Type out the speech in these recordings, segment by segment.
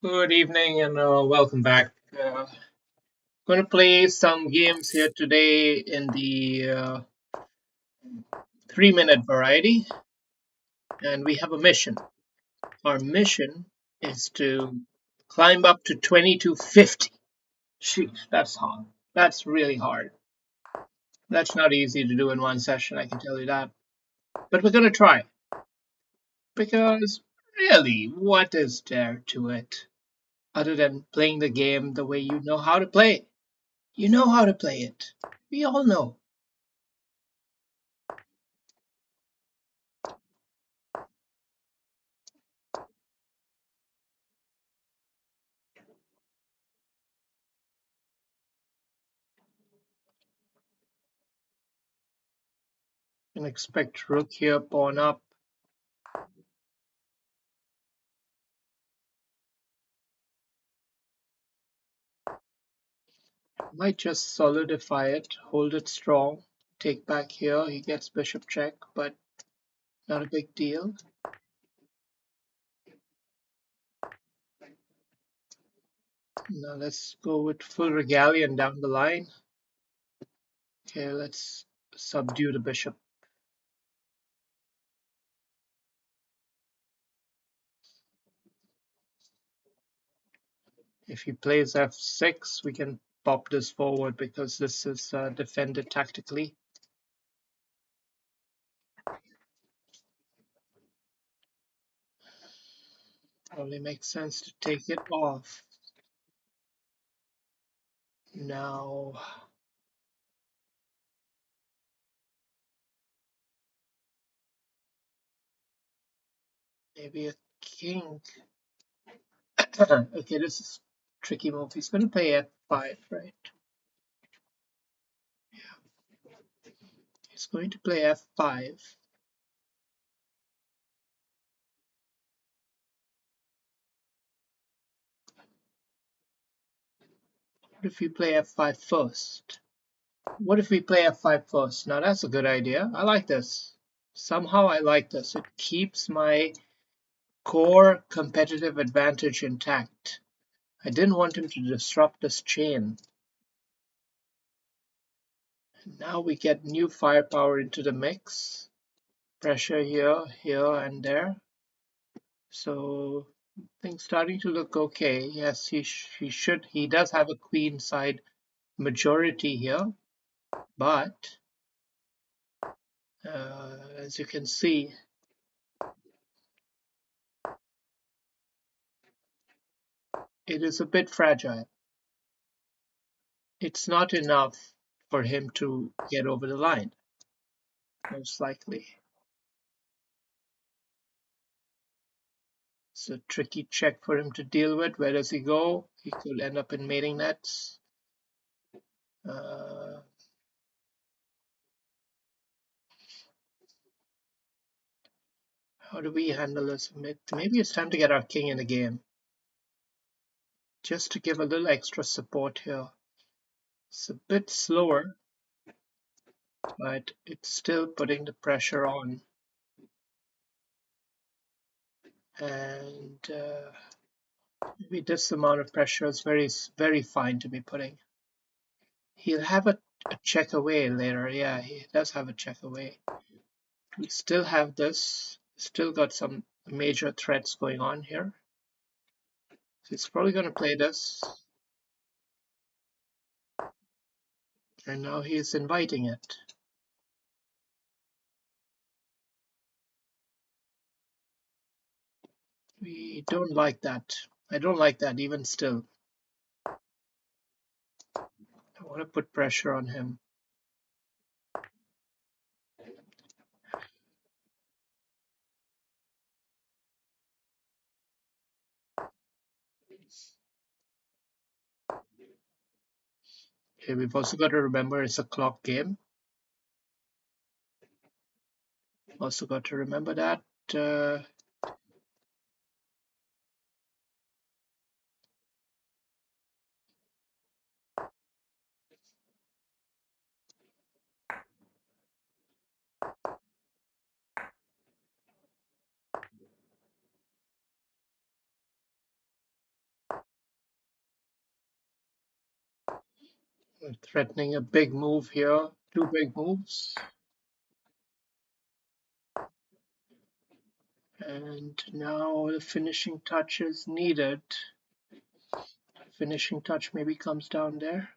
Good evening and welcome back. Going to play some games here today in the 3-minute variety, and we have a mission. Our mission is to climb up to 2250. Sheesh, that's hard. That's really hard. That's not easy to do in one session, I can tell you that. But we're going to try, because really, what is there to it other than playing the game the way you know how to play it? You know how to play it. We all know. Can expect rook here, pawn up. Might just solidify it, hold it strong. Take back here, he gets bishop check, but not a big deal. Now let's go with full regalian down the line. Okay, let's subdue the bishop. If he plays f6, we can pop this forward because this is defended tactically. Probably makes sense to take it off. Now, maybe a king. Okay, this is a tricky move. He's going to play f5, right? He's going to play f5. What if we play f5 first? What if we play f5 first? Now that's a good idea. I like this. Somehow I like this. It keeps my core competitive advantage intact. I didn't want him to disrupt this chain. And now we get new firepower into the mix. Pressure here, here, and there. So things starting to look okay. Yes, he does have a queen side majority here, but as you can see, it is a bit fragile. It's not enough for him to get over the line, most likely. It's a tricky check for him to deal with. Where does he go? He could end up in mating nets. Uh, how do we handle this? Maybe it's time to get our king in the game, just to give a little extra support here. It's a bit slower, but it's still putting the pressure on. And maybe this amount of pressure is very fine to be putting. He'll have a check away later. Yeah, he does have a check away. We still have this. Still got some major threats going on here. So he's probably going to play this. And now he's inviting it. We don't like that. I don't like that even still. I want to put pressure on him. Okay, we've also got to remember it's a clock game. Also got to remember that. We're threatening a big move here. Two big moves. And now the finishing touch is needed. Finishing touch maybe comes down there.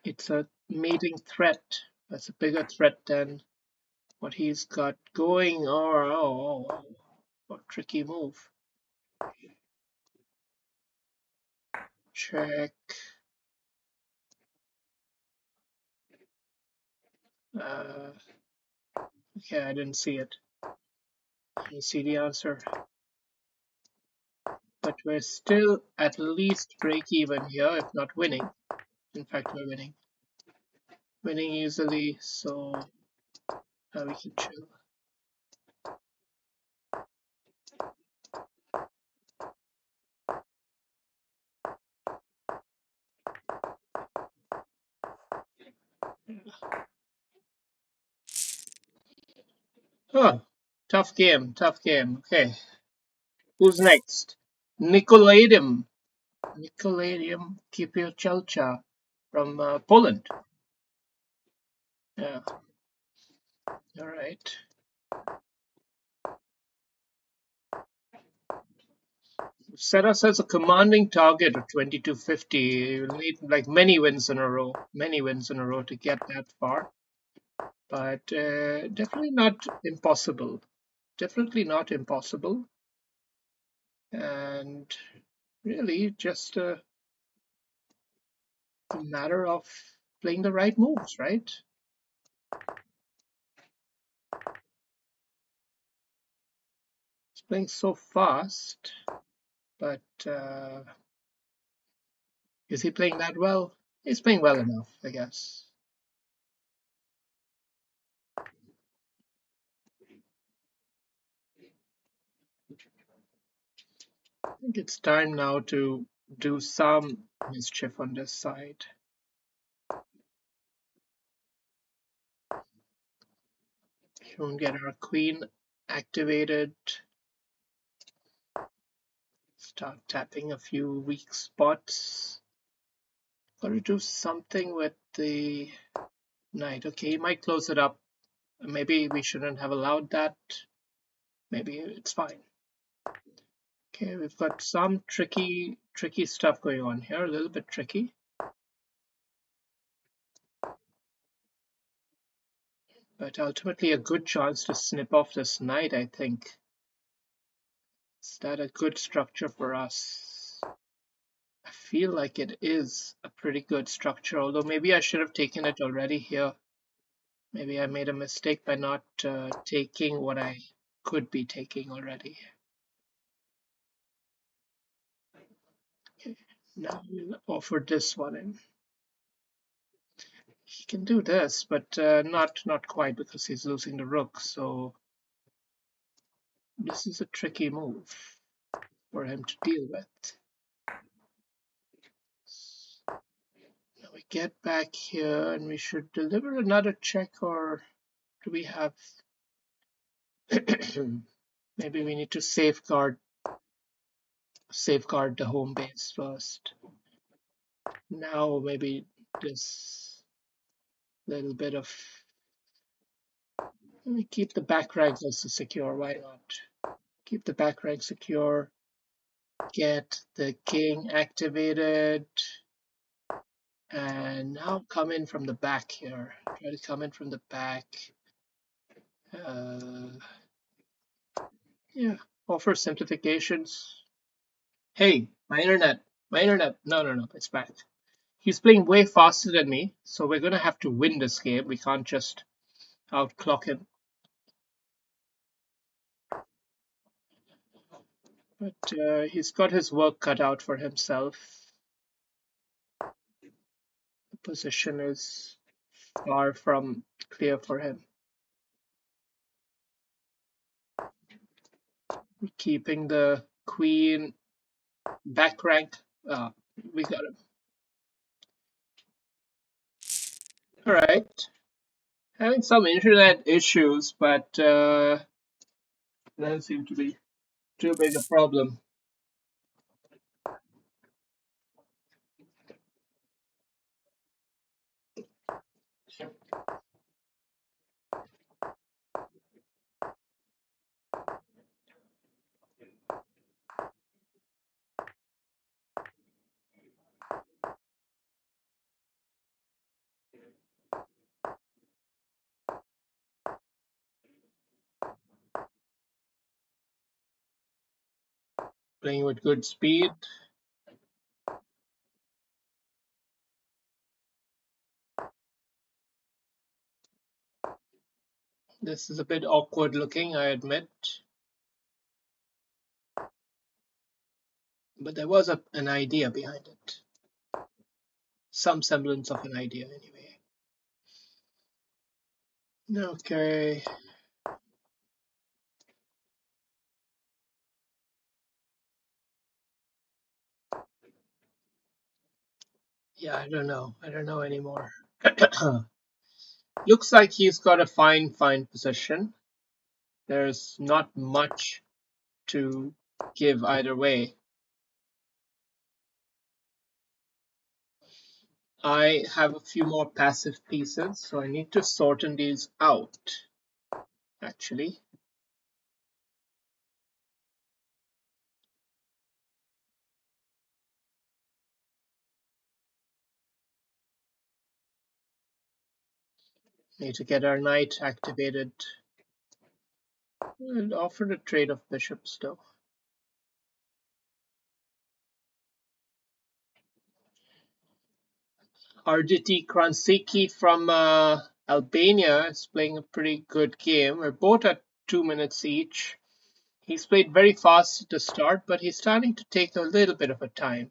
It's a mating threat. That's a bigger threat than what he's got going. Oh, what tricky move. Check. Okay, I didn't see it. I didn't see the answer. But we're still at least break even here, if not winning. In fact, we're winning. Winning easily, so now we can chill. Oh, tough game, tough game. Okay, who's next? Nicoladium. Nicoladium Kipiocelcha from Poland. Yeah, all right. Set us as a commanding target of 2250. You'll need like many wins in a row, to get that far. But definitely not impossible. Definitely not impossible. And really just a matter of playing the right moves, right? He's playing so fast, but is he playing that well? He's playing well enough, I guess. I think it's time now to do some mischief on this side. We'll get our queen activated. Start tapping a few weak spots. Gotta do something with the knight. Okay, he might close it up. Maybe we shouldn't have allowed that. Maybe it's fine. Okay, we've got some tricky stuff going on here, a little bit tricky. But ultimately a good chance to snip off this knight, I think. Is that a good structure for us? I feel like it is a pretty good structure, although maybe I should have taken it already here. Maybe I made a mistake by not taking what I could be taking already. Okay, now we'll offer this one in. He can do this, but not quite because he's losing the rook. So this is a tricky move for him to deal with. Now we get back here and we should deliver another check, or do we have maybe we need to safeguard the home base first. Now maybe this little bit of, let me keep the back rank also secure. Why not? Keep the back rank secure. Get the king activated. And now come in from the back here. Try to come in from the back. Yeah, offer simplifications. Hey, my internet. No, it's back. He's playing way faster than me, so we're gonna have to win this game. We can't just outclock him. But he's got his work cut out for himself. The position is far from clear for him. Keeping the queen back rank. We got him. All right. Having some internet issues, but doesn't seem to be too big a problem. Playing with good speed. This is a bit awkward looking, I admit. But there was an idea behind it. Some semblance of an idea, anyway. Okay. Yeah, I don't know. I don't know anymore. Looks like he's got a fine position. There's not much to give either way. I have a few more passive pieces, so I need to sorting these out, actually. Need to get our knight activated. And offer a trade of bishops, though. RDT Kransiki from Albania is playing a pretty good game. We're both at 2 minutes each. He's played very fast at the start, but he's starting to take a little bit of a time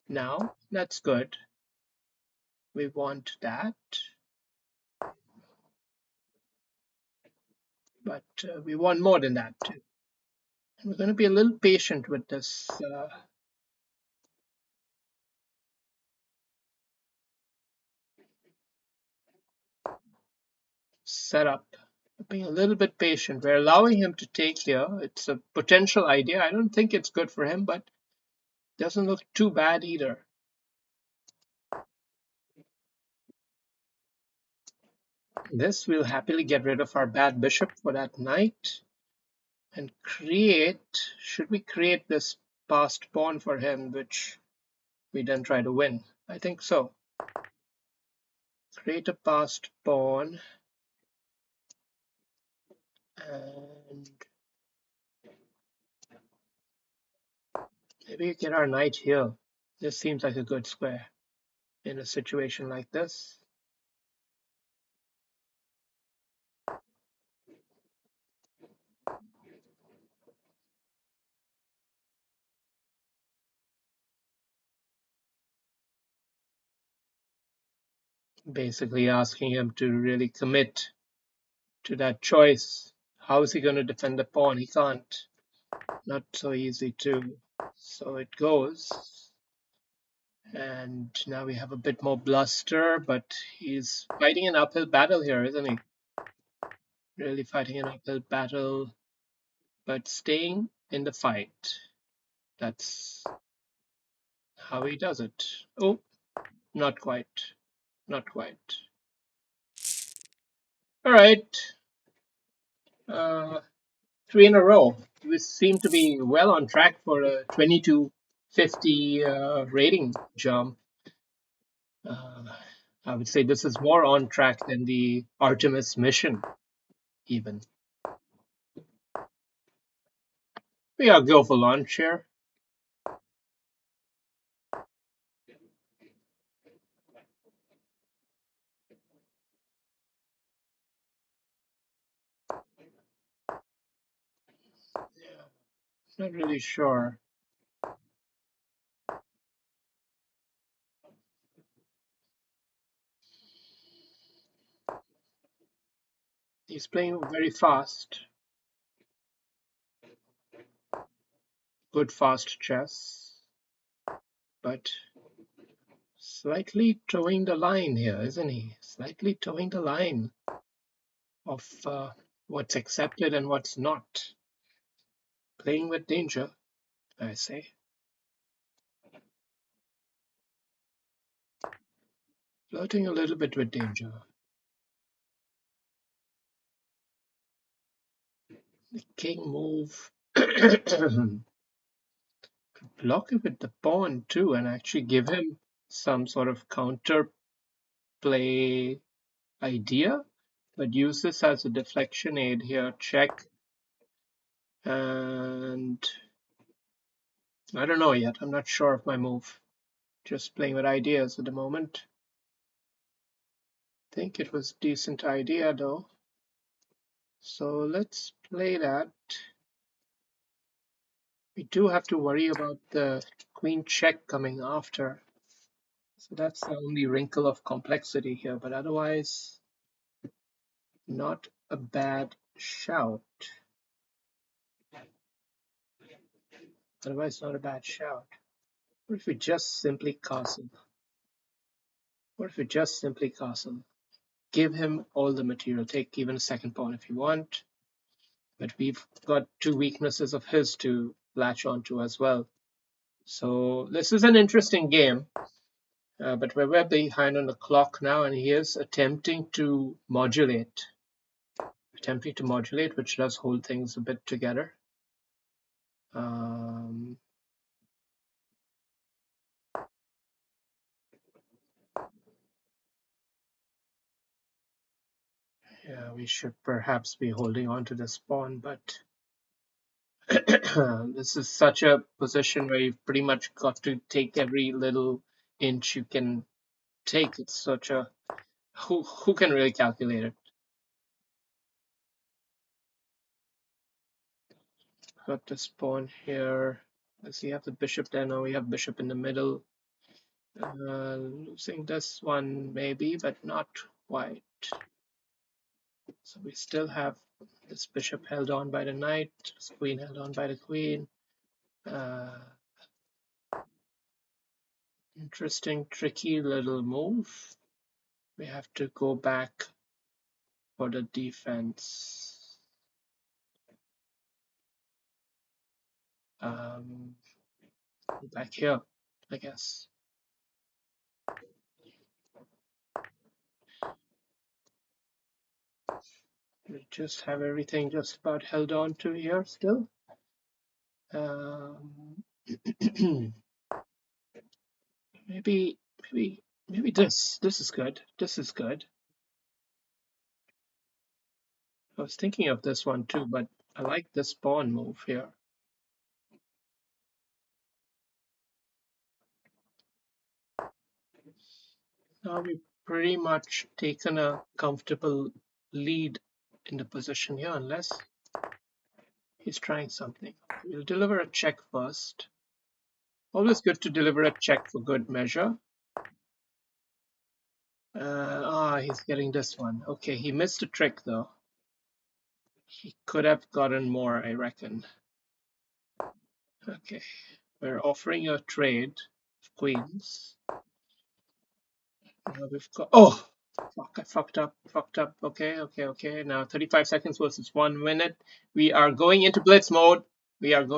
now. That's good. We want that. But we want more than that, too. And we're going to be a little patient with this setup. Being a little bit patient. We're allowing him to take here. It's a potential idea. I don't think it's good for him, but doesn't look too bad either. This will happily get rid of our bad bishop for that knight and create, should we create this passed pawn for him, which we then try to win? I think so. Create a passed pawn and maybe get our knight here. This seems like a good square in a situation like this. Basically asking him to really commit to that choice. How is he going to defend the pawn? He can't. Not so easy too. So it goes. And now we have a bit more bluster, but he's fighting an uphill battle here, isn't he? Really fighting an uphill battle, but staying in the fight. That's how he does it. Oh, not quite. Not quite. All right. 3 in a row. We seem to be well on track for a 2250 rating jump. I would say this is more on track than the Artemis mission, even. We are go for launch here. Yeah, not really sure. He's playing very fast. Good fast chess. But slightly towing the line here, isn't he? Slightly towing the line of what's accepted and what's not. Playing with danger, I say. Flirting a little bit with danger. The king move. Block it with the pawn too and actually give him some sort of counter play idea, but use this as a deflection aid here. Check. And I don't know yet. I'm not sure of my move. Just playing with ideas at the moment. Think it was a decent idea though. So let's play that. We do have to worry about the queen check coming after. So that's the only wrinkle of complexity here, but otherwise, not a bad shout. Otherwise, not a bad shout. What if we just simply castle? What if we just simply castle? Give him all the material. Take even a second pawn if you want. But we've got two weaknesses of his to latch onto as well. So this is an interesting game. But we're behind on the clock now, and he is attempting to modulate. Which does hold things a bit together. Um, yeah, we should perhaps be holding on to this pawn, but this is such a position where you've pretty much got to take every little inch you can take. It's such a who can really calculate it? Got this pawn here. Does he have the bishop there? No, we have bishop in the middle. Losing this one maybe, but not quite. So we still have this bishop held on by the knight, this queen held on by the queen. Interesting, tricky little move. We have to go back for the defense. Back here, I guess. We just have everything just about held on to here still. Maybe this is good. This is good. I was thinking of this one too, but I like this pawn move here. Now we've pretty much taken a comfortable lead in the position here, unless he's trying something. We'll deliver a check first. Always good to deliver a check for good measure. He's getting this one. Okay, he missed a trick though. He could have gotten more, I reckon. Okay, we're offering a trade of queens. Now we've got, oh, fuck, I fucked up. Okay. Now 35 seconds versus 1 minute. We are going into blitz mode. We have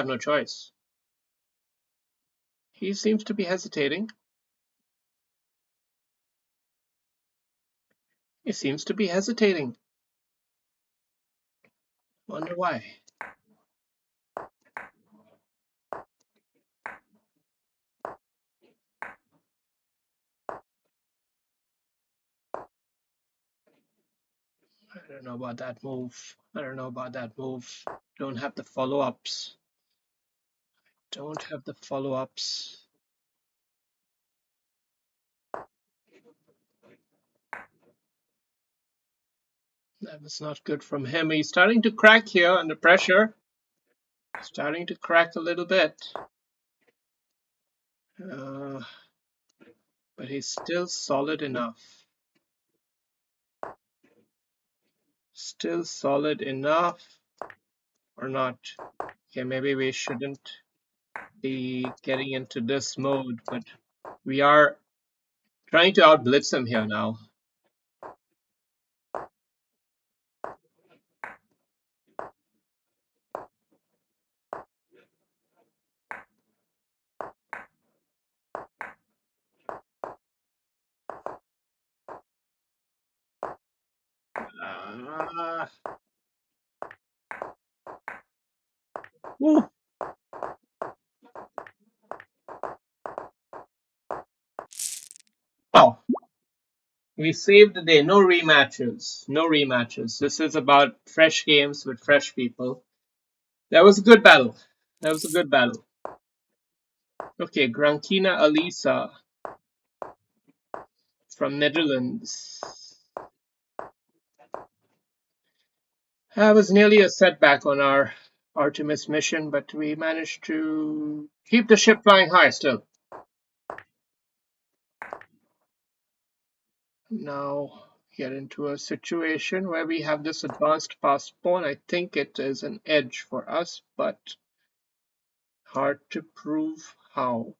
no choice. He seems to be hesitating. Wonder why. I don't know about that move. Don't have the follow-ups. That was not good from him. He's starting to crack here under pressure. Starting to crack a little bit. But he's still solid enough. Or not. Okay, maybe we shouldn't be getting into this mode, but we are trying to outblitz him here now. Woo. Oh, We saved the day. No rematches. No rematches. This is about fresh games with fresh people. That was a good battle. That was a good battle. Okay, Grankina Alisa from Netherlands. That was nearly a setback on our Artemis mission, but we managed to keep the ship flying high still. Now get into a situation where we have this advanced pass pawn. I think it is an edge for us, but hard to prove how.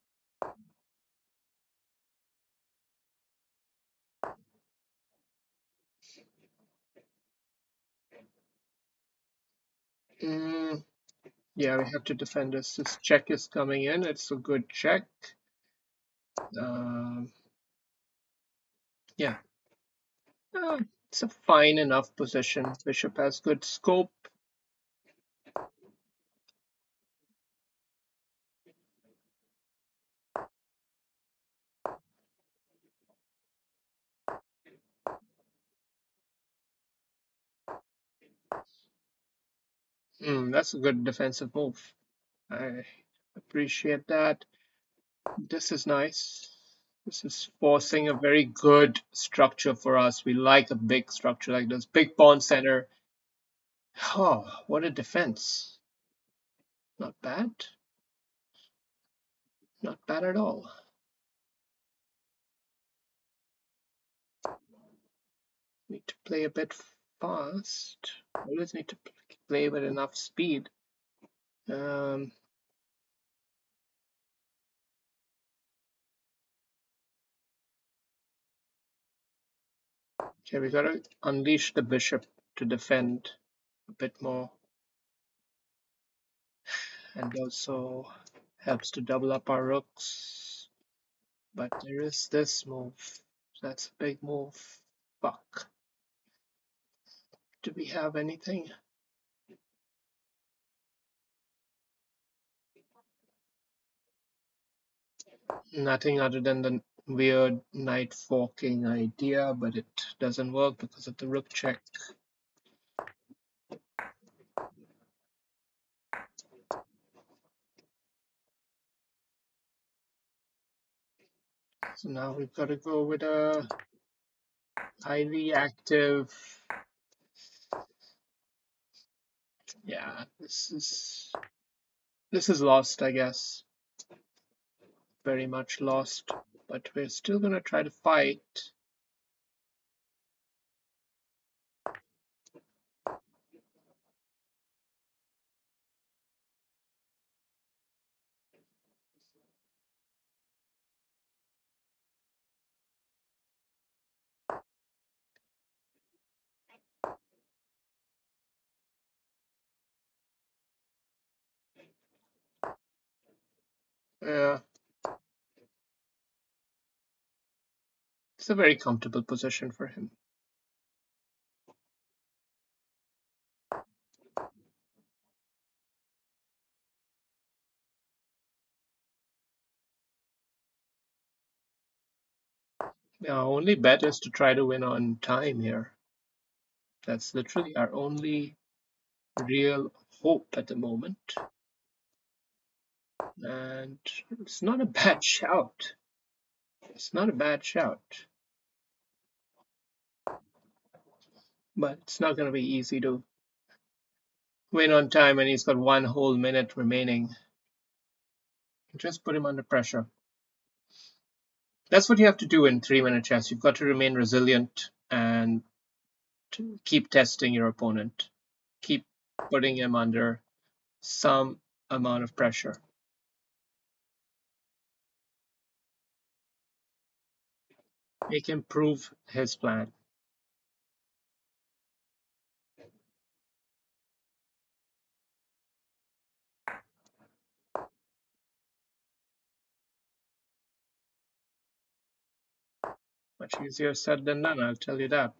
Mm, yeah, we have to defend this. This check is coming in. It's a good check. Um, yeah, it's a fine enough position. Bishop has good scope. That's a good defensive move. I appreciate that. This is nice. This is forcing a very good structure for us. We like a big structure like this. Big pawn center. Oh, what a defense. Not bad. Not bad at all. Need to play a bit fast. Always need to play with enough speed. Um, okay, we gotta unleash the bishop to defend a bit more. And also helps to double up our rooks. But there is this move. That's a big move. Fuck. Do we have anything? Nothing other than the weird knight forking idea, but it doesn't work because of the rook check. So now we've got to go with a highly active. Yeah, this is lost, I guess. Very much lost, but we're still gonna try to fight. Yeah, it's a very comfortable position for him. Our only bet is to try to win on time here. That's literally our only real hope at the moment. And it's not a bad shout. It's not a bad shout. But it's not going to be easy to win on time, and he's got one whole minute remaining. Just put him under pressure. That's what you have to do in 3-minute chess. You've got to remain resilient and to keep testing your opponent. Keep putting him under some amount of pressure. Make him prove his plan. Much easier said than done, I'll tell you that.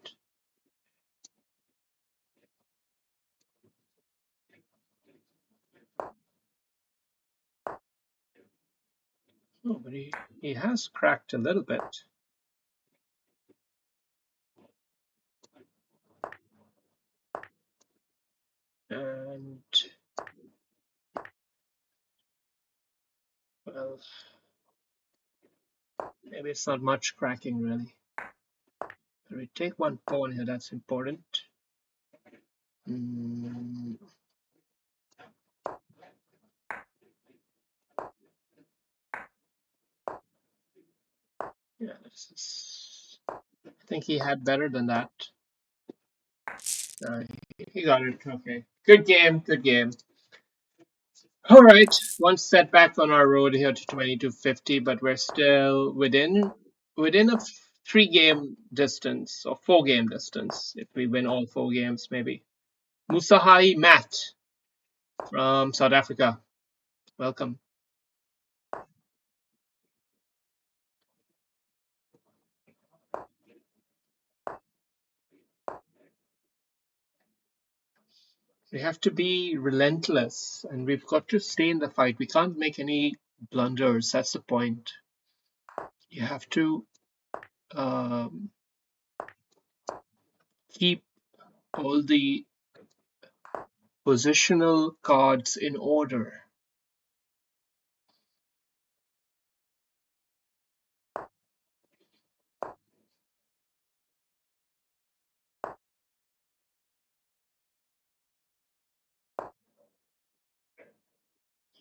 Oh, but he has cracked a little bit. And well, maybe it's not much cracking really. But we take one pawn here, that's important. Mm, yeah, I think he had better than that. Uh, he got it. Okay. Good game. Good game. All right. One setback on our road here to 2250, but we're still within a 3 game distance or 4 game distance if we win all 4 games, maybe. Musahai Matt from South Africa. Welcome. We have to be relentless and we've got to stay in the fight. We can't make any blunders. That's the point. You have to um, keep all the positional cards in order.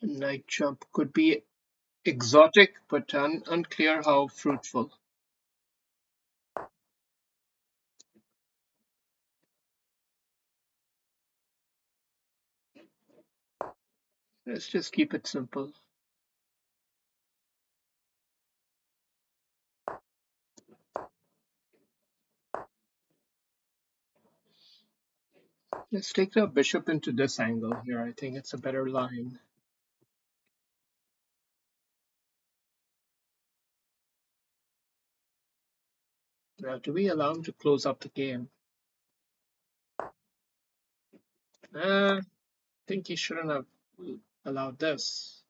Knight jump could be exotic, but unclear how fruitful. Let's just keep it simple. Let's take the bishop into this angle here. I think it's a better line. Now, do we allow him to close up the game? I think he shouldn't have allowed this.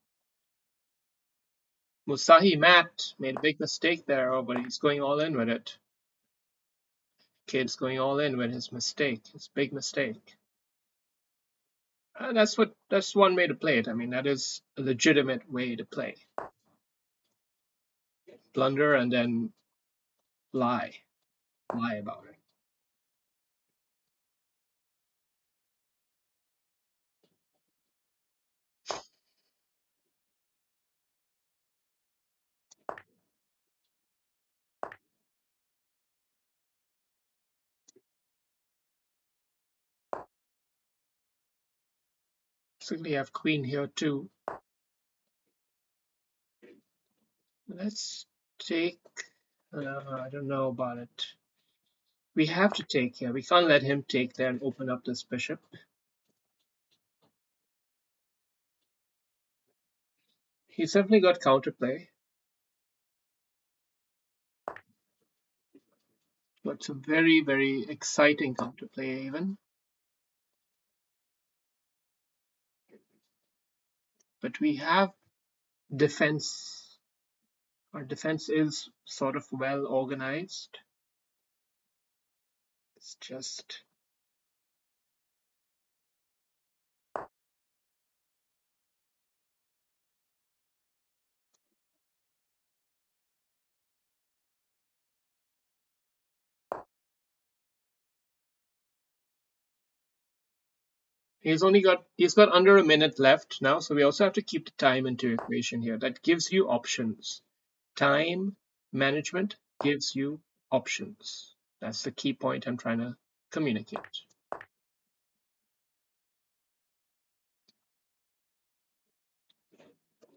Musahi Matt made a big mistake there, oh, but he's going all in with it. Kid's going all in with his mistake, his big mistake. That's one way to play it. I mean, that is a legitimate way to play. Blunder and then lie about it. So we have queen here too. Let's take. I don't know about it. We have to take here. We can't let him take there and open up this bishop. He's definitely got counterplay. But some very, very exciting counterplay even. But we have defense. Our defense is sort of well organized. It's just he's got under a minute left now, so we also have to keep the time into equation here. That gives you options. Time management gives you options. That's the key point I'm trying to communicate.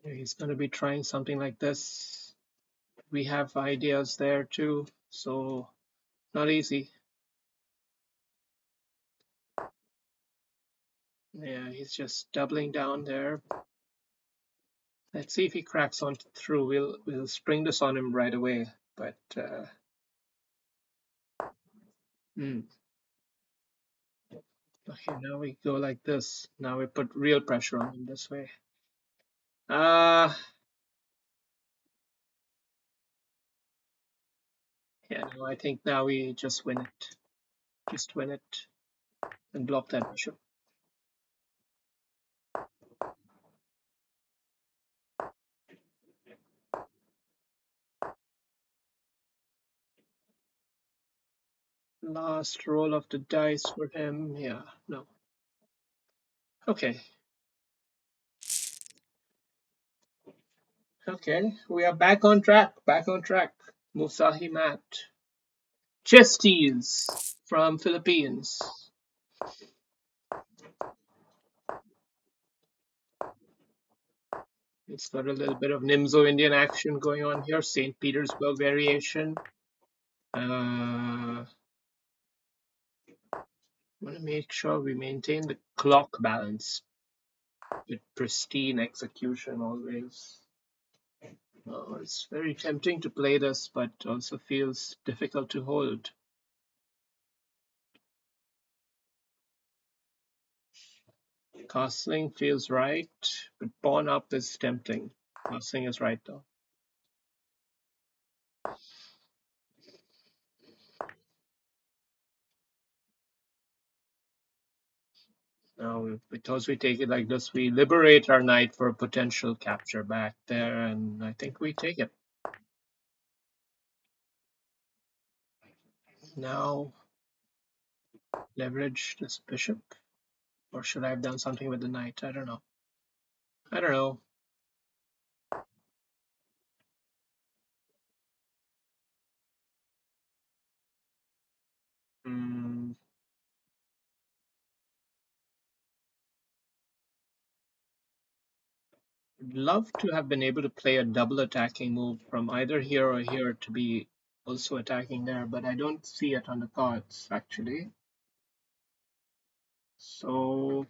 He's going to be trying something like this. We have ideas there too, so not easy. Yeah, he's just doubling down there. Let's see if he cracks on through. We'll spring this on him right away, but okay, now we go like this. Now we put real pressure on him this way. Yeah, no, I think now we just win it. Just win it and block that bishop. Last roll of the dice for him. Yeah, no. Okay. Okay, we are back on track. Back on track. Musahi Matt. Chesties from Philippines. It's got a little bit of Nimzo Indian action going on here. St. Petersburg variation. Want to make sure we maintain the clock balance with pristine execution always. Oh, it's very tempting to play this, but also feels difficult to hold. Castling feels right, but pawn up is tempting. Castling is right though. Now, because we take it like this, we liberate our knight for a potential capture back there, and I think we take it. Now, leverage this bishop. Or should I have done something with the knight? I don't know. I don't know. Hmm. I'd love to have been able to play a double attacking move from either here or here to be also attacking there, but I don't see it on the cards actually. So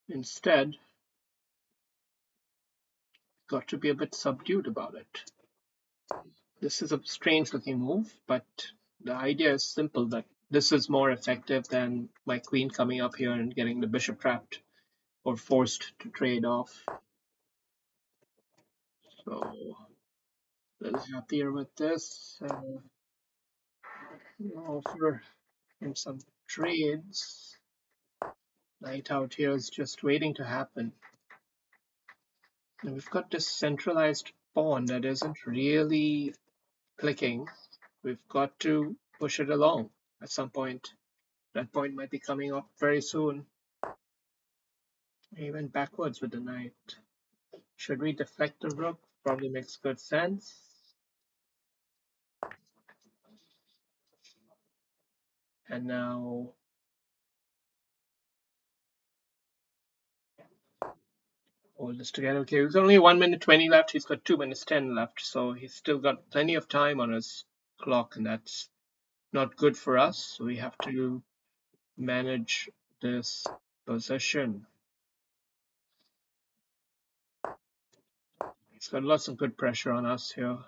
instead, got to be a bit subdued about it. This is a strange looking move, but the idea is simple that this is more effective than my queen coming up here and getting the bishop trapped or forced to trade off. So a little happier with this. Offer him some trades. Knight out here is just waiting to happen. And we've got this centralized pawn that isn't really clicking. We've got to push it along at some point. That point might be coming up very soon. He went backwards with the knight. Should we deflect the rook? Probably makes good sense. And now hold this together. Okay, there's only 1 minute 20 left. He's got 2 minutes 10 left, so he's still got plenty of time on his clock, and that's not good for us. So we have to manage this position. He's got lots of good pressure on us here.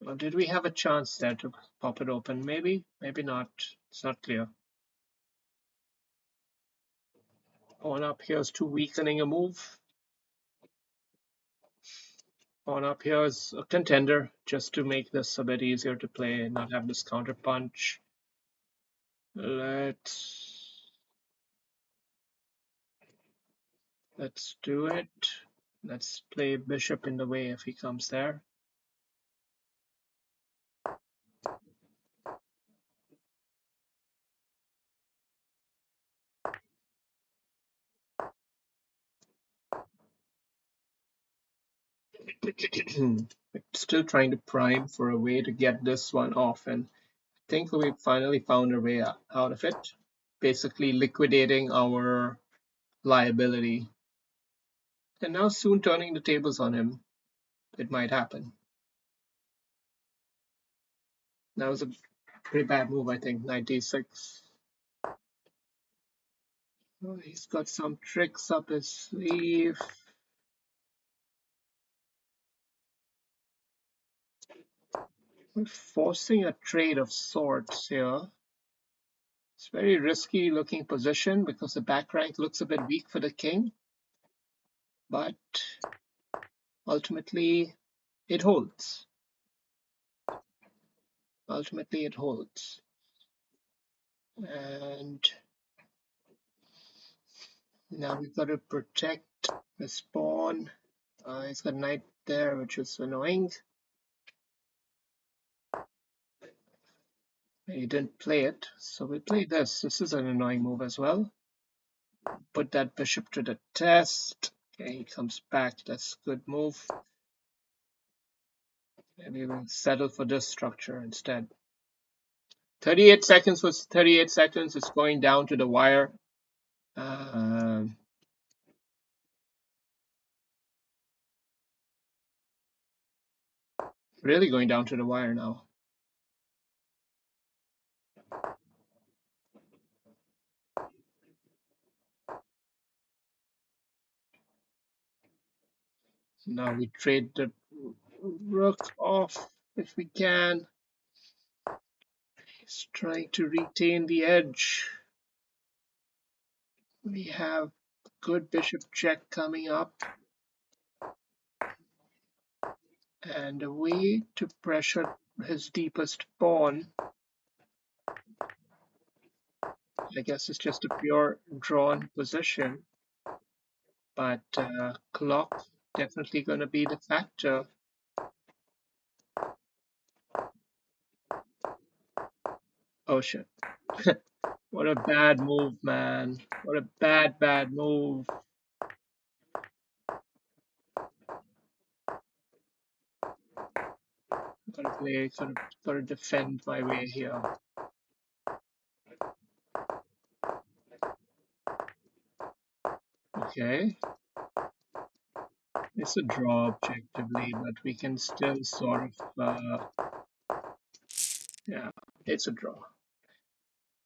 Well, did we have a chance there to pop it open? Maybe, maybe not. It's not clear. Pawn up here is too weakening a move. Pawn up here is a contender, just to make this a bit easier to play and not have this counter punch. Let's do it. Let's play bishop in the way if he comes there. Still trying to prime for a way to get this one off, and I think we finally found a way out of it. Basically liquidating our liability. And now soon turning the tables on him. It might happen. That was a pretty bad move, I think. 96. Oh, he's got some tricks up his sleeve. We're forcing a trade of sorts here. It's a very risky looking position because the back rank looks a bit weak for the king. But ultimately, it holds. Ultimately, it holds. And now we've got to protect his pawn. He's got knight there, which is annoying. He didn't play it, so we play this. This is an annoying move as well. Put that bishop to the test. Okay, he comes back. That's a good move. Maybe we'll settle for this structure instead. 38 seconds was 38 seconds. It's going down to the wire. Really going down to the wire now. Now we trade the rook off if we can. He's trying to retain the edge. We have good bishop check coming up. And a way to pressure his deepest pawn, I guess, is just a pure drawn position. But clock definitely going to be the factor. Oh shit. What a bad move, man. What a bad move. Gotta play, gotta defend my way here. Okay. It's a draw objectively, but we can still sort of, yeah, it's a draw.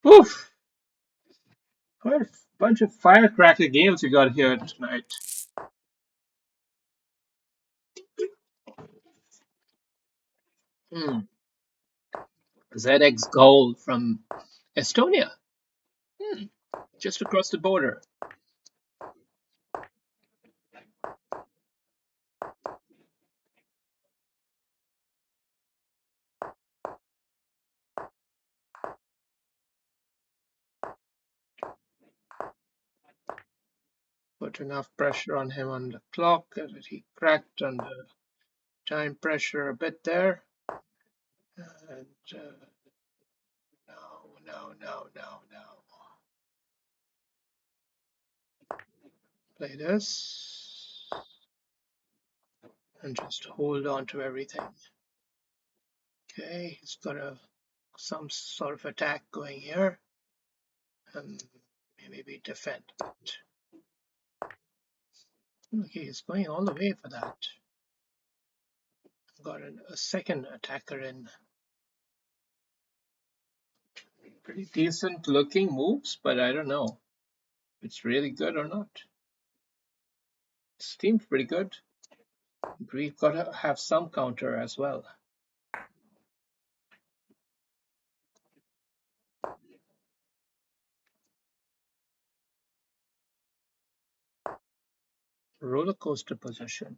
Oof! What a bunch of firecracker games we got here tonight. Hmm. ZX Gold from Estonia. Hmm. Just across the border. Put enough pressure on him on the clock that he cracked under time pressure a bit there. And no. Play this. And just hold on to everything. Okay, he's got some sort of attack going here. And maybe defend it. Okay, he's going all the way for that. Got a second attacker in. Pretty decent looking moves, but I don't know if it's really good or not. It seems pretty good. We've got to have some counter as well. Roller coaster position.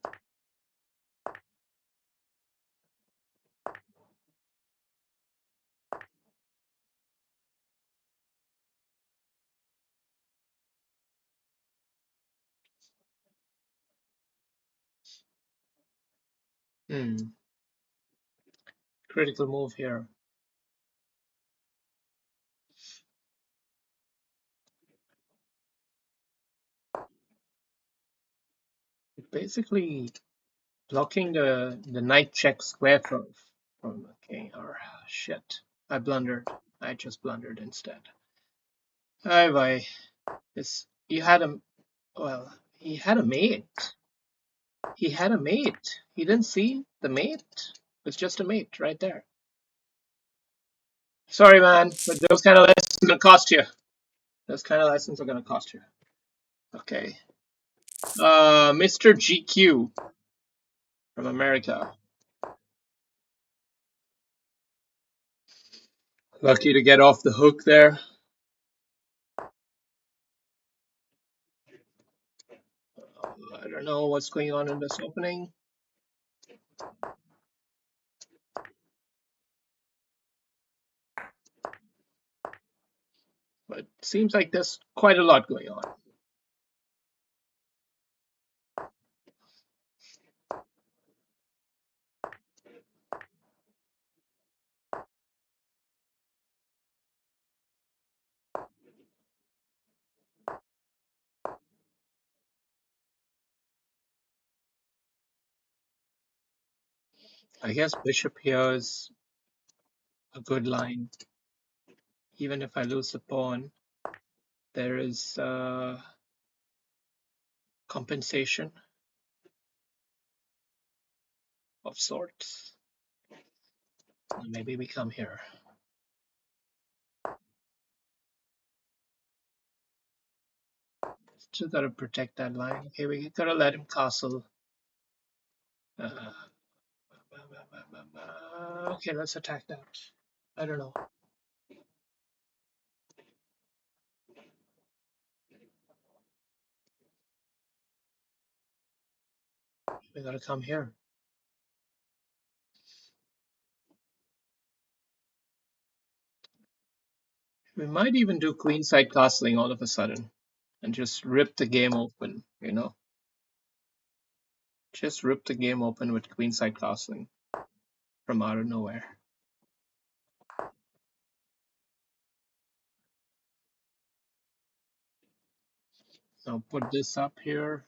Critical move here. Basically blocking the knight check square from the king. Or shit, I blundered. I just blundered instead. Hi, bye. This you had a well. He had a mate. He had a mate. He didn't see the mate. It was just a mate right there. Sorry, man, but those kind of lessons are gonna cost you. Those kind of lessons are gonna cost you. Okay. Mr. GQ from America. Lucky to get off the hook there. I don't know what's going on in this opening. But seems like there's quite a lot going on. I guess bishop here is a good line. Even if I lose the pawn, there is compensation of sorts. Maybe we come here. Still gotta protect that line. Okay, we gotta let him castle. Uh, okay, let's attack that. I don't know. We gotta come here. We might even do queenside castling all of a sudden and just rip the game open, you know? Just rip the game open with queenside castling from out of nowhere. Now put this up here.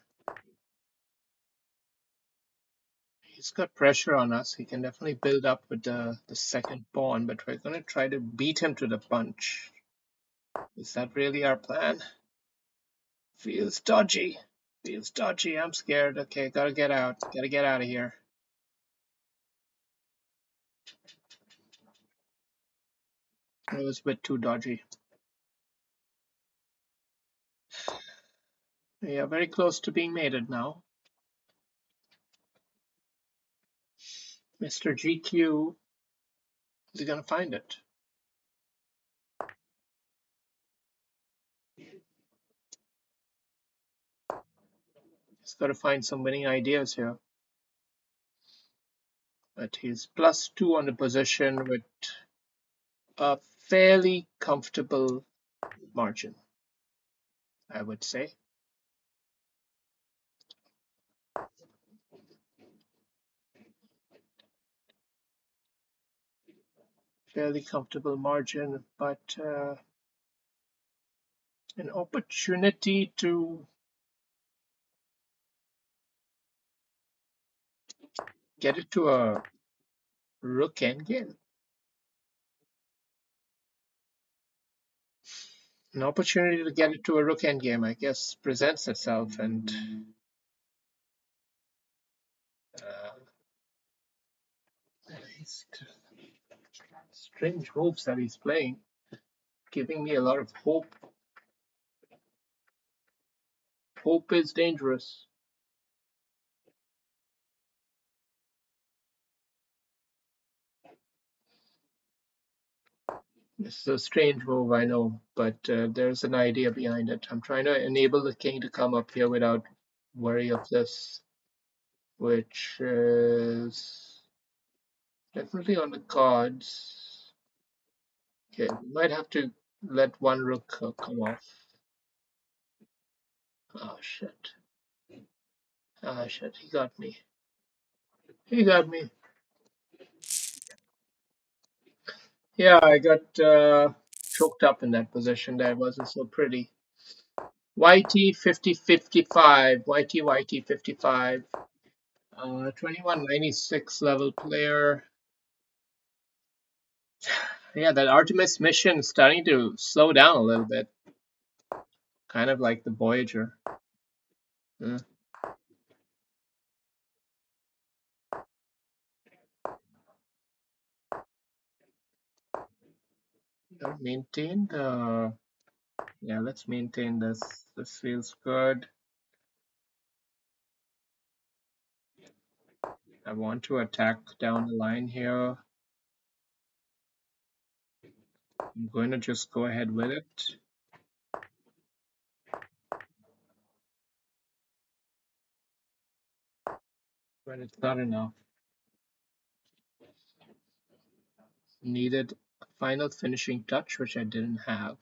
He's got pressure on us. He can definitely build up with the second pawn, but we're going to try to beat him to the punch. Is that really our plan? Feels dodgy. Feels dodgy. I'm scared. Okay, gotta get out. Gotta get out of here. It was a bit too dodgy. We are very close to being mated now. Mr. GQ is gonna find it. He's got to find some winning ideas here. But he's +2 on the position with a fairly comfortable margin, I would say. Fairly comfortable margin, but an opportunity to get it to a rook endgame. An opportunity to get it to a rook endgame, I guess, presents itself, and strange moves that he's playing, giving me a lot of hope. Hope is dangerous. This is a strange move, I know, but there's an idea behind it. I'm trying to enable the king to come up here without worry of this, which is definitely on the cards. Okay, we might have to let one rook come off. Oh shit. Ah shit, he got me. He got me. Yeah, I got choked up in that position there. It wasn't so pretty. YT 5055, YT 55, 2196 level player. Yeah, that Artemis mission is starting to slow down a little bit. Kind of like the Voyager. Maintain the. Yeah, let's maintain this. This feels good. I want to attack down the line here. I'm going to just go ahead with it. But it's not enough. Needed a final finishing touch, which I didn't have.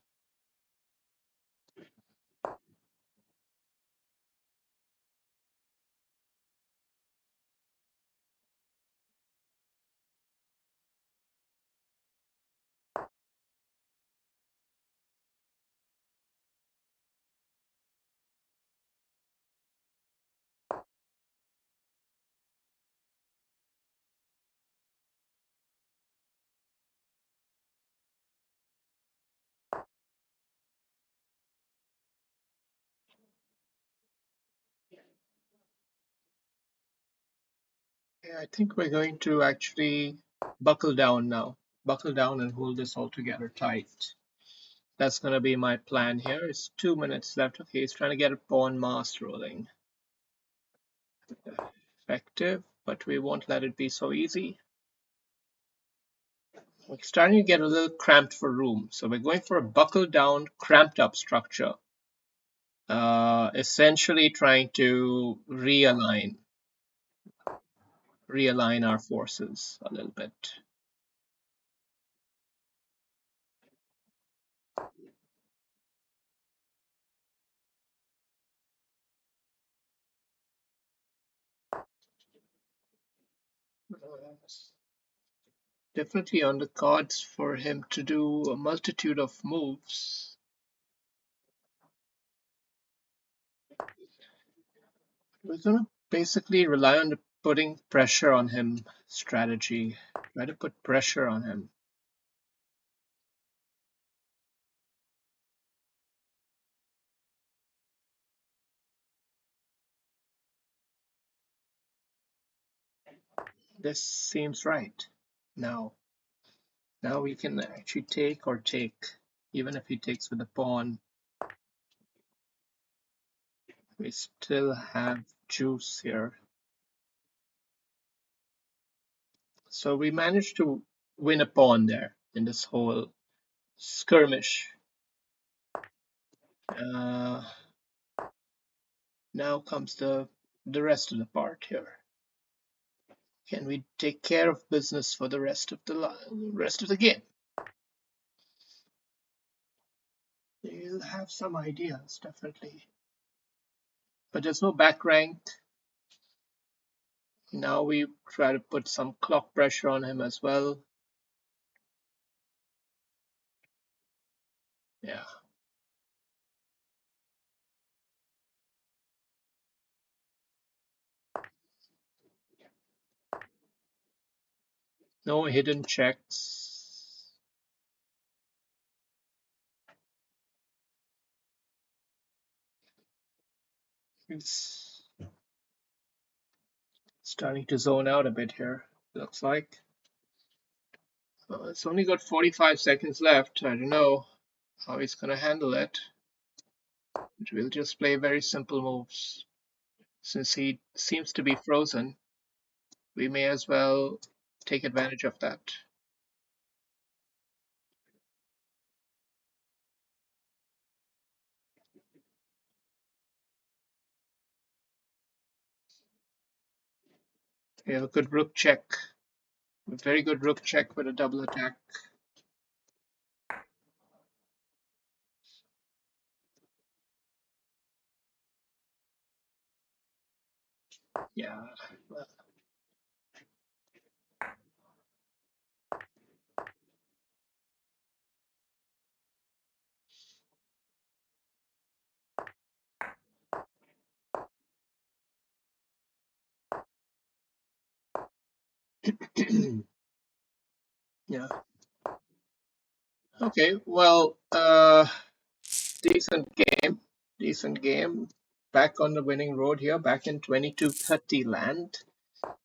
I think we're going to actually buckle down now. Buckle down and hold this all together tight. That's going to be my plan here. It's 2 minutes left. Okay, he's trying to get a pawn mass rolling. Effective, but we won't let it be so easy. We're starting to get a little cramped for room. So we're going for a buckle down, cramped up structure. Essentially trying to realign our forces a little bit. Definitely on the cards for him to do a multitude of moves. We're gonna basically rely on the putting pressure on him strategy. Try to put pressure on him. This seems right. Now we can actually take or take. Even if he takes with a pawn, we still have juice here. So we managed to win a pawn there in this whole skirmish. Uh, now comes the rest of the part here. Can we take care of business for the rest of the game? You'll have some ideas, definitely. But there's no back rank. Now we try to put some clock pressure on him as well. Yeah. No hidden checks. It's starting to zone out a bit here, looks like. It's only got 45 seconds left. I don't know how he's going to handle it. But we'll just play very simple moves. Since he seems to be frozen, we may as well take advantage of that. We have a good rook check. A very good rook check with a double attack. Yeah. Yeah. Okay. Well, decent game. Decent game. Back on the winning road here. Back in 2230 land.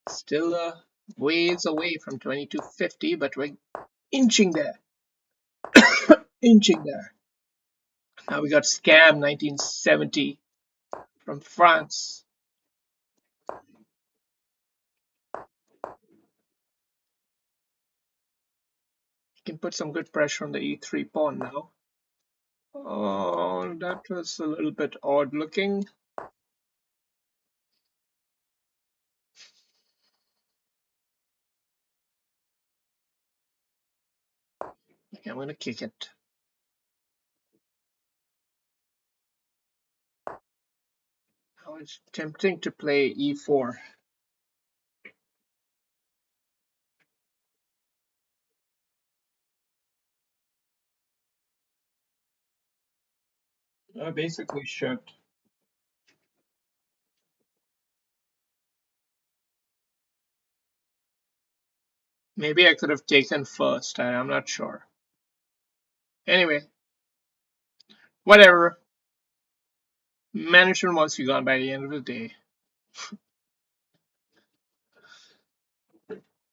Still ways away from 2250, but we're inching there. Inching there. Now we got Scam 1970 from France. Can put some good pressure on the e3 pawn now. Oh, that was a little bit odd looking. Okay, I'm going to kick it. Now it's tempting to play e4. I basically should. Maybe I could have taken first. I'm not sure. Anyway, whatever. Management wants you gone by the end of the day.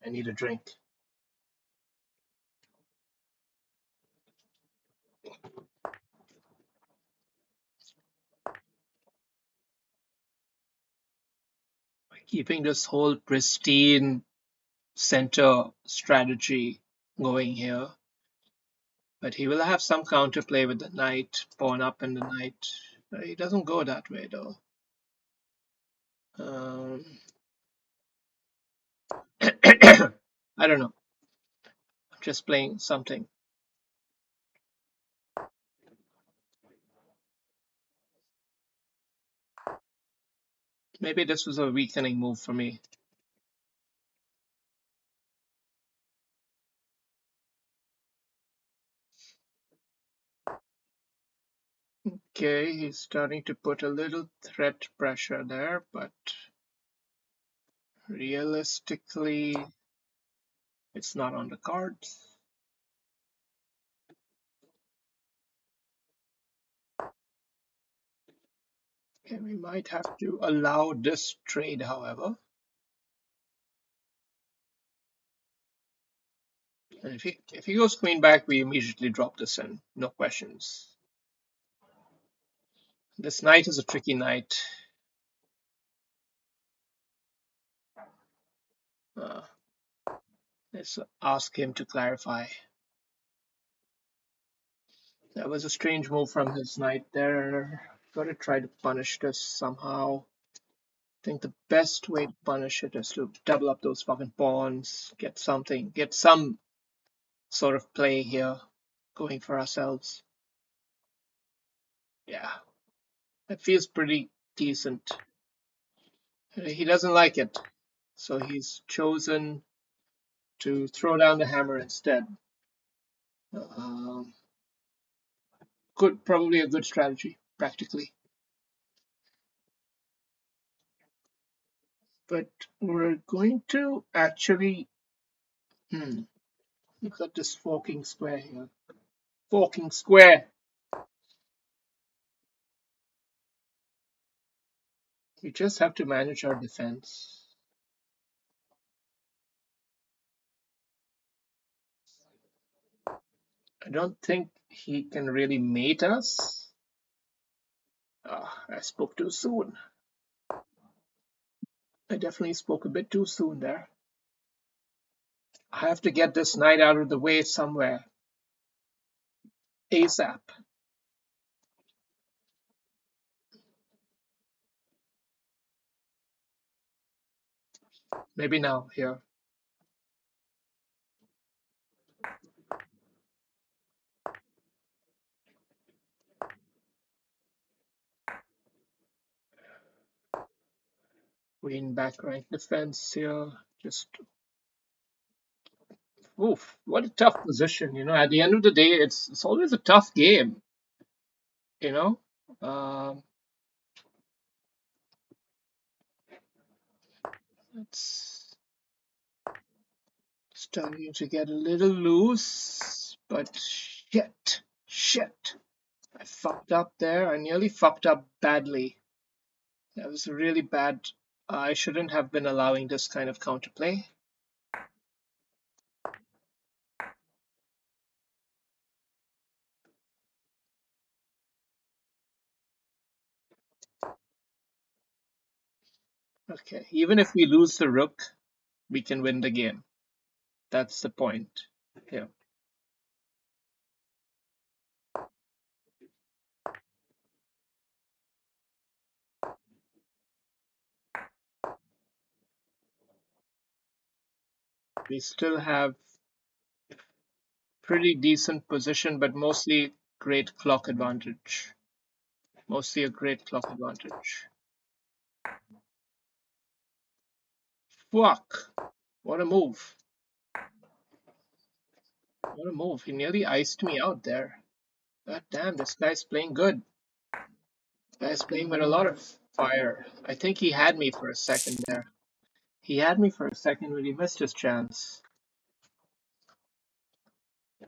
I need a drink. Keeping this whole pristine center strategy going here. But he will have some counterplay with the knight, pawn up in the knight. He doesn't go that way though. I don't know. I'm just playing something. Maybe this was a weakening move for me. Okay, he's starting to put a little threat pressure there, but realistically, it's not on the cards. Okay, we might have to allow this trade, however. And if he goes queen back, we immediately drop this in, no questions. This knight is a tricky knight. Uh, let's ask him to clarify. That was a strange move from his knight there. Gotta try to punish this somehow. I think the best way to punish it is to double up those fucking pawns, get some sort of play here going for ourselves. Yeah, that feels pretty decent. He doesn't like it, so he's chosen to throw down the hammer instead. Um, probably a good strategy, practically. But we're going to actually look at this forking square here. Forking square. We just have to manage our defense. I don't think he can really mate us. I spoke too soon. I definitely spoke a bit too soon there. I have to get this knight out of the way somewhere. ASAP. Maybe now, here. Queen back rank defense here. Just, oof, what a tough position. At the end of the day, it's always a tough game. You know, um, it's starting to get a little loose, but shit. I fucked up there. I nearly fucked up badly. That was really bad. I shouldn't have been allowing this kind of counterplay. Okay, even if we lose the rook, we can win the game. That's the point. Yeah. We still have pretty decent position, but mostly great clock advantage. Mostly a great clock advantage. Fuck! What a move. What a move. He nearly iced me out there. God damn, this guy's playing good. This guy's playing with a lot of fire. I think he had me for a second there. He had me for a second, but he missed his chance.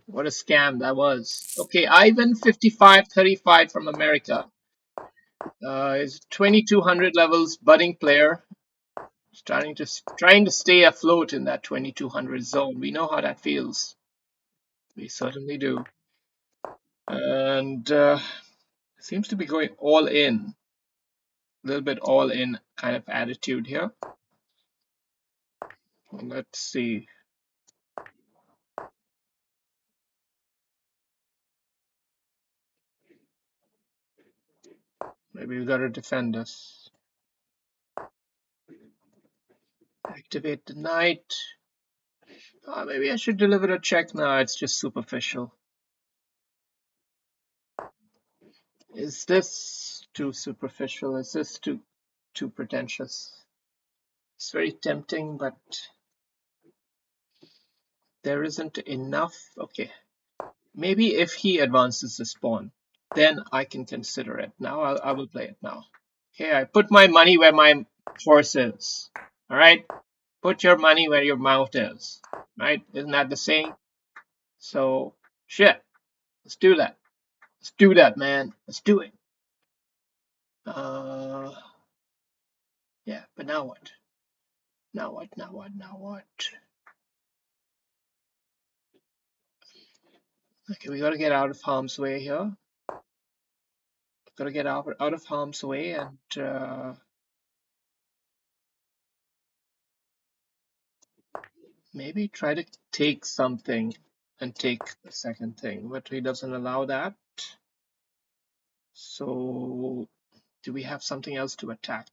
What a scam that was. Okay, Ivan 5535 from America. Is 2200 levels, budding player. trying to stay afloat in that 2200 zone. We know how that feels. We certainly do. And seems to be going all in. A little bit all in kind of attitude here. Well, let's see. Maybe we got to defend this. Activate the knight. Maybe I should deliver a check. No, it's just superficial. Is this too superficial? Is this too pretentious? It's very tempting, but there isn't enough. Okay, maybe if he advances this pawn, then I can consider it. Now I will play it now. Okay, I put my money where my horse is. All right, put your money where your mouth is. Right? Isn't that the saying? So shit, let's do that. Let's do that, man. Let's do it. Yeah, but now what? Now what? Now what? Now what? Okay, we gotta get out of harm's way here. Gotta get out of harm's way and maybe try to take something and take the second thing, but he doesn't allow that. So do we have something else to attack?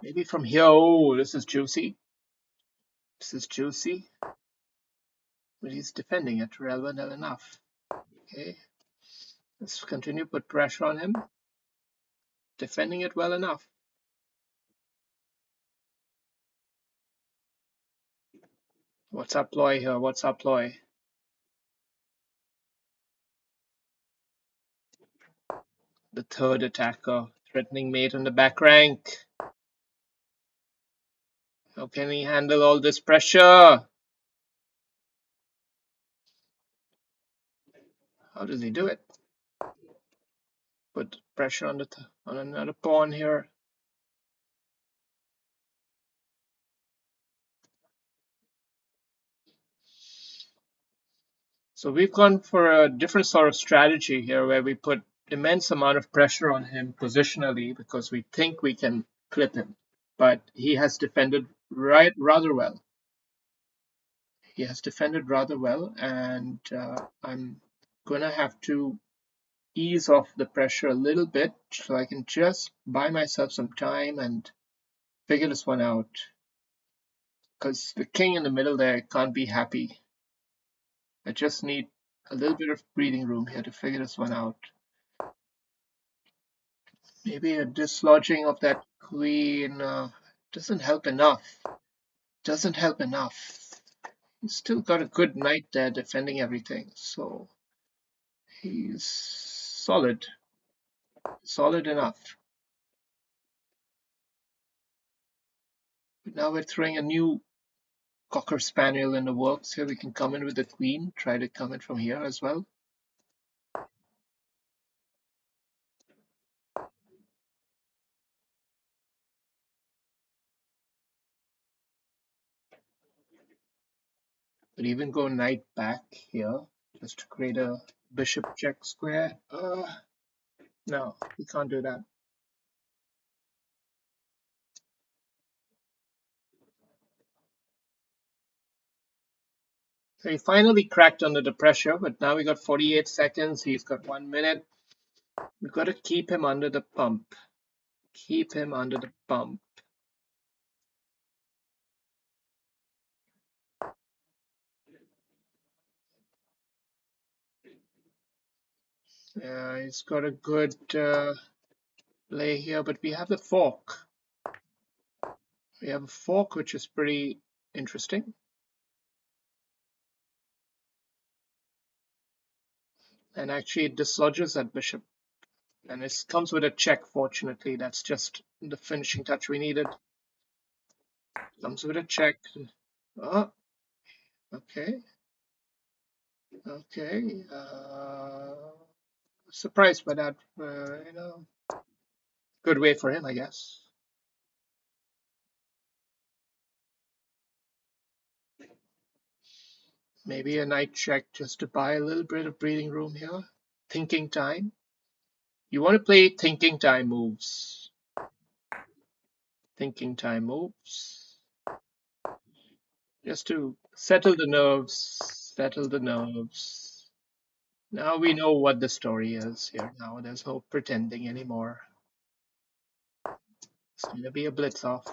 Maybe from here. Oh, this is juicy. This is juicy. But he's defending it well enough. Okay. Let's continue, put pressure on him. Defending it well enough. What's our ploy here? What's our ploy? The third attacker, threatening mate on the back rank. How can he handle all this pressure? How does he do it? Put pressure on another pawn here. So we've gone for a different sort of strategy here where we put immense amount of pressure on him positionally because we think we can clip him. But he has defended rather well. He has defended rather well, and I'm going to have to ease off the pressure a little bit so I can just buy myself some time and figure this one out. Because the king in the middle there can't be happy. I just need a little bit of breathing room here to figure this one out. Maybe a dislodging of that queen doesn't help enough. Doesn't help enough. He's still got a good knight there defending everything, so he's solid. Solid enough. But now we're throwing a new Cocker Spaniel in the works here. We can come in with the queen, try to come in from here as well. Could even go knight back here just to create a bishop check square. No, we can't do that. So he finally cracked under the pressure, but now we got 48 seconds. He's got 1 minute. We've got to keep him under the pump. Keep him under the pump. Yeah, he's got a good play here, but we have the fork. We have a fork, which is pretty interesting. And actually it dislodges that bishop. And it comes with a check, fortunately. That's just the finishing touch we needed. Comes with a check. Oh, okay. Okay. Surprised by that, good way for him, I guess. Maybe a knight check just to buy a little bit of breathing room here. Thinking time. You want to play thinking time moves. Thinking time moves. Just to settle the nerves. Settle the nerves. Now we know what the story is here. Now there's no pretending anymore. It's going to be a blitz off.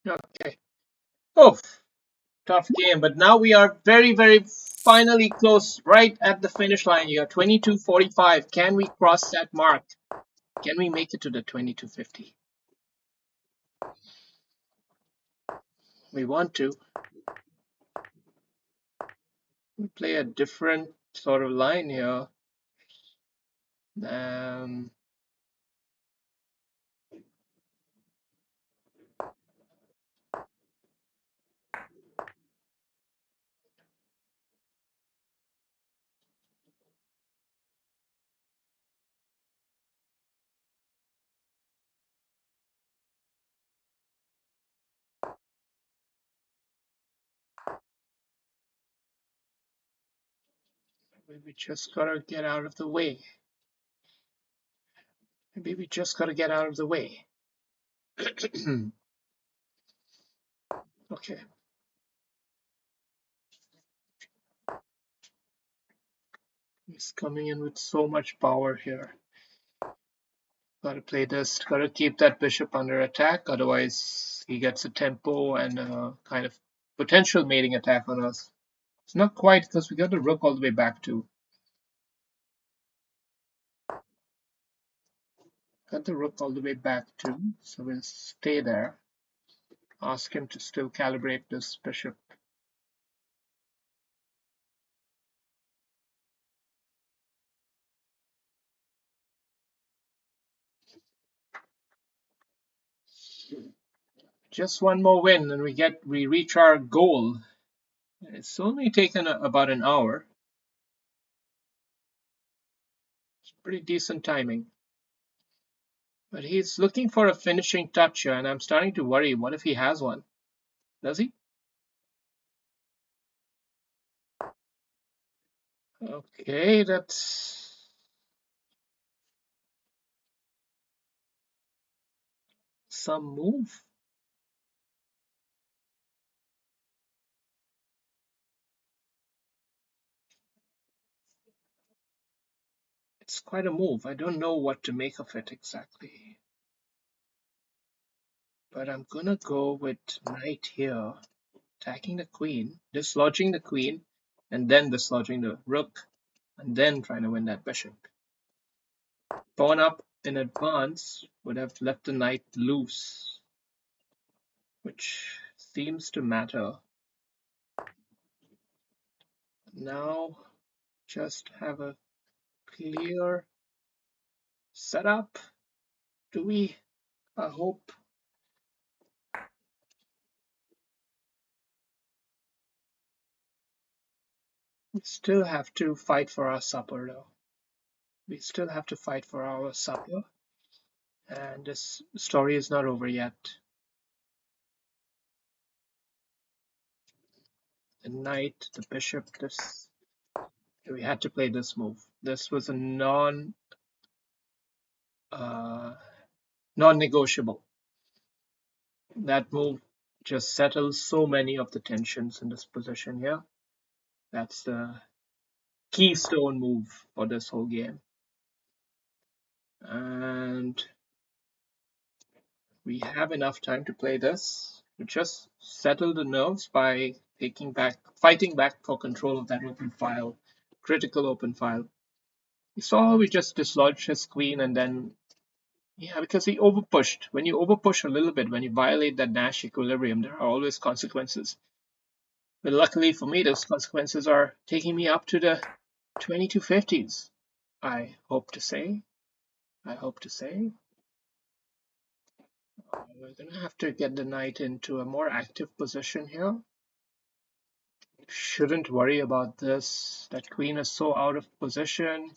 Okay. Oh, tough game, but now we are very, very finally close, right at the finish line here. 22:45. Can we cross that mark? Can we make it to the 22:50? We want to. We play a different sort of line here. Um, we just gotta get out of the way. Maybe we just gotta get out of the way. Okay. He's coming in with so much power here. Gotta play this, gotta keep that bishop under attack, otherwise he gets a tempo and a kind of potential mating attack on us. It's not quite because we got the rook all the way back too. Got the rook all the way back too, so we'll stay there. Ask him to still calibrate this bishop. Just one more win and we reach our goal. It's only taken about an hour. It's pretty decent timing. But he's looking for a finishing touch here, and I'm starting to worry. What if he has one? Does he? Okay, that's some move. It's quite a move. I don't know what to make of it exactly. But I'm gonna go with knight here, attacking the queen, dislodging the queen, and then dislodging the rook, and then trying to win that bishop. Pawn up in advance would have left the knight loose, which seems to matter. Now just have a clear setup. Do we? I hope. We still have to fight for our supper though. We still have to fight for our supper. And this story is not over yet. The knight, the bishop, this. We had to play this move. This was a non-negotiable. That move just settles so many of the tensions in this position here. That's the keystone move for this whole game. And we have enough time to play this to just settle the nerves by fighting back for control of that open file, critical open file. You saw how we just dislodged his queen and then, yeah, because he overpushed. When you overpush a little bit, when you violate that Nash equilibrium, there are always consequences. But luckily for me, those consequences are taking me up to the 2250s. I hope to say. I hope to say. We're gonna have to get the knight into a more active position here. Shouldn't worry about this. That queen is so out of position.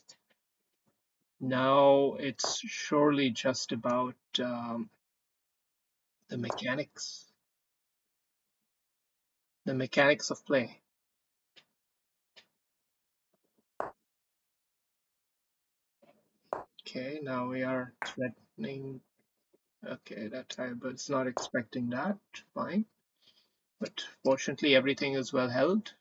Now it's surely just about the mechanics. The mechanics of play. Okay, now we are threatening. Okay, that I was not expecting that. Fine. But fortunately, everything is well held.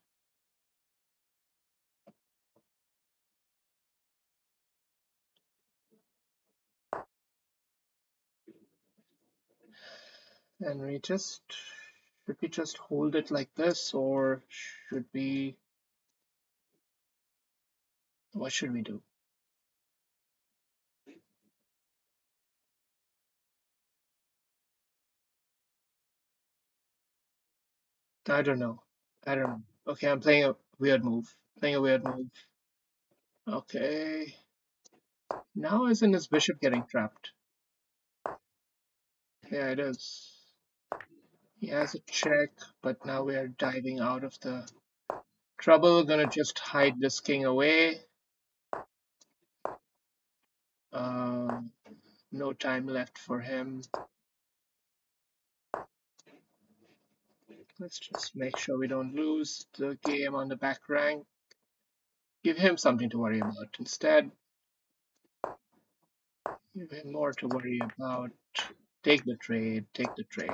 And should we just hold it like this, or should we, what should we do? I don't know. I don't know. Okay, I'm playing a weird move. Playing a weird move. Okay. Now isn't his bishop getting trapped? Yeah, it is. He has a check, but now we are diving out of the trouble. Gonna just hide this king away. No time left for him. Let's just make sure we don't lose the game on the back rank. Give him something to worry about instead. Give him more to worry about. Take the trade, take the trade.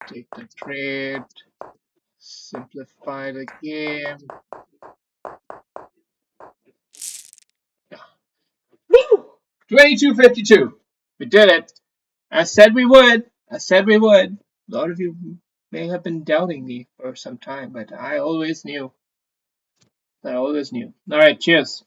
Take the trade. Simplify the game. Yeah. Woo! 2252. We did it. I said we would. I said we would. A lot of you may have been doubting me for some time, but I always knew. I always knew. All right, cheers.